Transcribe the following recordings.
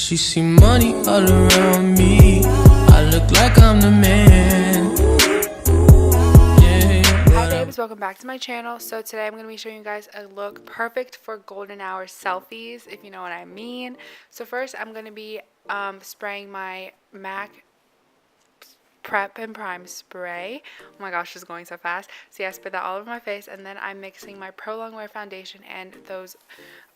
She see money all around me. I look like I'm the man. Hi babes, welcome back to my channel. So today I'm going to be showing you guys a look perfect for golden hour selfies, if you know what I mean. So first I'm going to be spraying my MAC Prep and Prime spray. Oh my gosh, it's going so fast. So yeah, I spray that all over my face, and then I'm mixing my Pro Longwear foundation and those,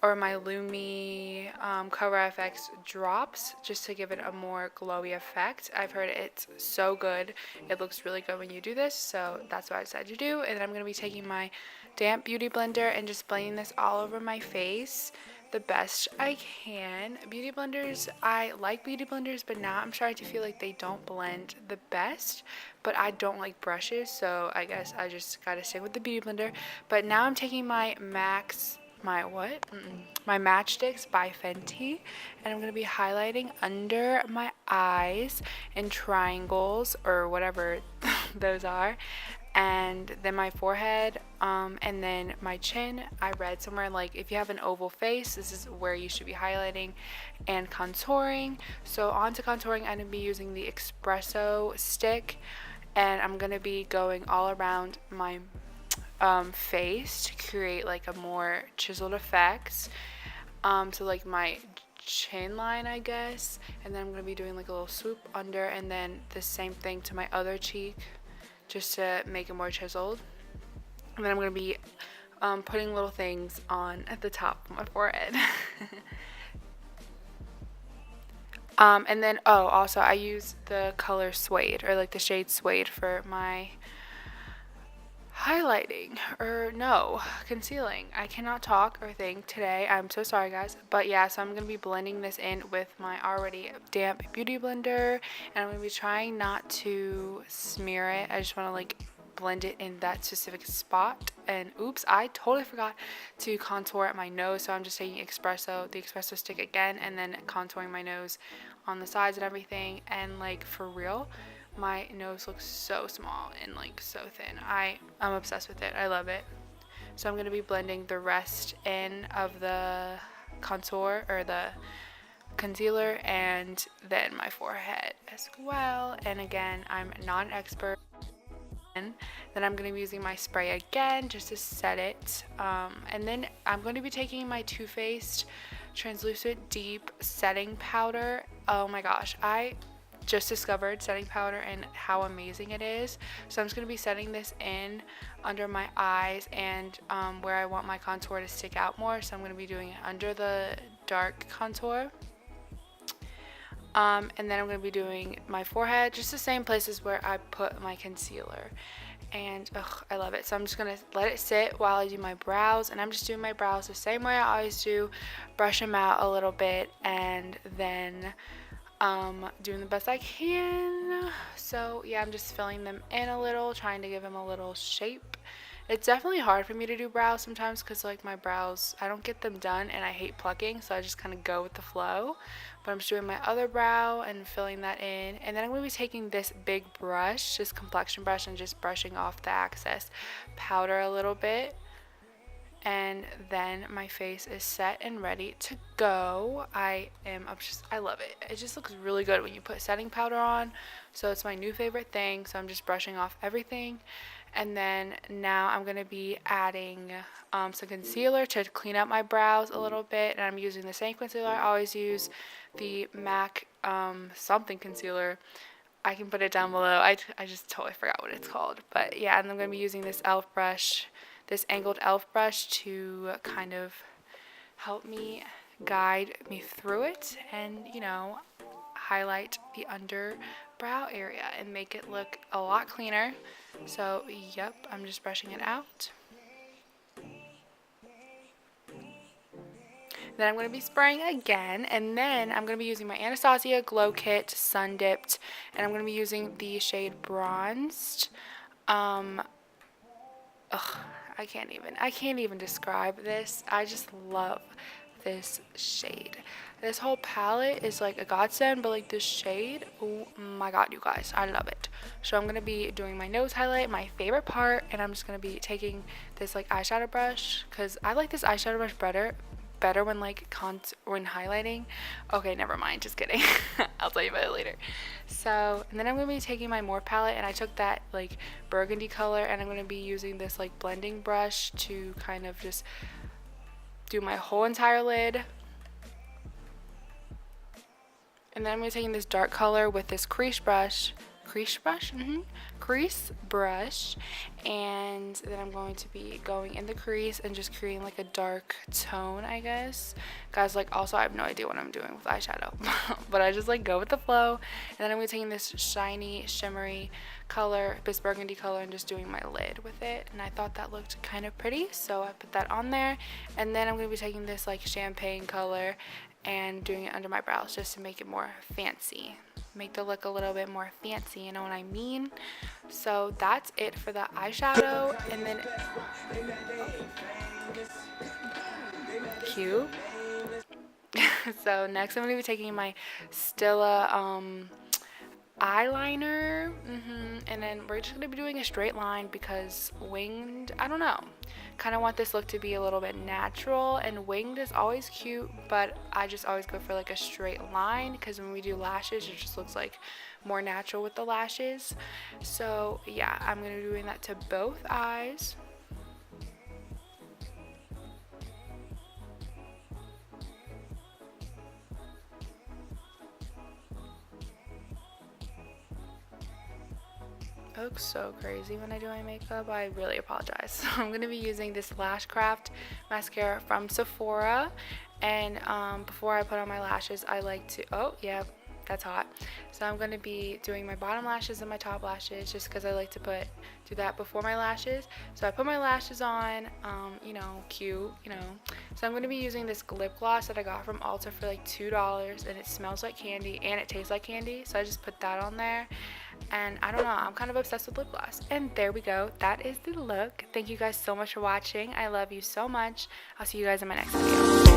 or my Lumi Cover FX drops, just to give it a more glowy effect. I've heard it's so good. It looks really good when you do this, so that's what I decided to do. And then I'm going to be taking my damp beauty blender and just blending this all over my face the best I can. Beauty blenders, I like beauty blenders, but now I'm starting to feel like they don't blend the best, but I don't like brushes, so I guess I just gotta stick with the beauty blender. But now I'm taking my my Matchsticks by Fenty, and I'm going to be highlighting under my eyes in triangles or whatever those are, and then my forehead, and then my chin. I read somewhere like if you have an oval face, this is where you should be highlighting and contouring. So on to contouring, I'm going to be using the espresso stick, and I'm going to be going all around my face to create like a more chiseled effect, so like my chin line, I guess. And then I'm going to be doing like a little swoop under, and then the same thing to my other cheek, just to make it more chiseled. And then I'm going to be putting little things on at the top of my forehead. And then, oh, also I use the color Suede, or like the shade Suede, for my highlighting, or no, concealing. I cannot talk or think today. I'm so sorry, guys. But yeah, so I'm going to be blending this in with my already damp beauty blender, and I'm going to be trying not to smear it. I just want to like blend it in that specific spot. And oops, I totally forgot to contour at my nose, so I'm just taking the espresso stick again, and then contouring my nose on the sides and everything. And like, for real, my nose looks so small and like so thin. I'm obsessed with it. I love it. So I'm going to be blending the rest in of the contour, or the concealer, and then my forehead as well. And again, I'm not an expert. Then I'm going to be using my spray again just to set it, and then I'm going to be taking my Too Faced translucent deep setting powder. Oh my gosh, I just discovered setting powder and how amazing it is. So I'm just going to be setting this in under my eyes, and where I want my contour to stick out more, so I'm going to be doing it under the dark contour. And then I'm going to be doing my forehead, just the same places where I put my concealer. And I love it. So I'm just going to let it sit while I do my brows, and I'm just doing my brows the same way I always do, brush them out a little bit, and then doing the best I can. So yeah, I'm just filling them in a little, trying to give them a little shape. It's definitely hard for me to do brows sometimes, because like my brows, I don't get them done, and I hate plucking, so I just kind of go with the flow. But I'm just doing my other brow and filling that in, and then I'm going to be taking this big brush, this complexion brush, and just brushing off the excess powder a little bit. And then my face is set and ready to go. I love it. It just looks really good when you put setting powder on. So it's my new favorite thing. So I'm just brushing off everything. And then now I'm going to be adding some concealer to clean up my brows a little bit. And I'm using the same concealer I always use, the MAC something concealer. I can put it down below. I just totally forgot what it's called. But yeah, and I'm going to be using this e.l.f. brush, this angled e.l.f. brush, to kind of help me guide me through it, and you know, highlight the underbrow area and make it look a lot cleaner. So yep, I'm just brushing it out. Then I'm going to be spraying again, and then I'm going to be using my Anastasia Glow Kit Sun Dipped, and I'm going to be using the shade Bronzed. I can't even describe this. I just love this shade. This whole palette is like a godsend, but like this shade, oh my god, you guys, I love it. So I'm going to be doing my nose highlight, my favorite part, and I'm just going to be taking this like eyeshadow brush, because I like this eyeshadow brush better when like when highlighting. Okay, never mind, just kidding. I'll tell you about it later. So, and then I'm going to be taking my Morphe palette, and I took that like burgundy color, and I'm going to be using this like blending brush to kind of just do my whole entire lid. And then I'm going to be taking this dark color with this crease brush, and then I'm going to be going in the crease and just creating like a dark tone, I guess. Guys, like, also I have no idea what I'm doing with eyeshadow, but I just like go with the flow. And then I'm going to be taking this shiny, shimmery color, this burgundy color, and just doing my lid with it. And I thought that looked kind of pretty, so I put that on there. And then I'm going to be taking this like champagne color and doing it under my brows just to make it more fancy, make the look a little bit more fancy, you know what I mean? So that's it for the eyeshadow. And then cute. So next I'm going to be taking my Stila eyeliner, and then we're just going to be doing a straight line because winged, I don't know, kind of want this look to be a little bit natural, and winged is always cute, but I just always go for like a straight line because when we do lashes it just looks like more natural with the lashes. So yeah, I'm going to be doing that to both eyes. I look so crazy when I do my makeup. I really apologize. So I'm going to be using this Lashcraft mascara from Sephora, and before I put on my lashes I like to, oh yeah, that's hot. So I'm going to be doing my bottom lashes and my top lashes just because I like to do that before my lashes. So I put my lashes on, you know, cute, you know. So I'm going to be using this lip gloss that I got from Ulta for like $2, and it smells like candy and it tastes like candy, so I just put that on there. And I don't know, I'm kind of obsessed with lip gloss. And there we go, that is the look. Thank you guys so much for watching. I love you so much. I'll see you guys in my next video.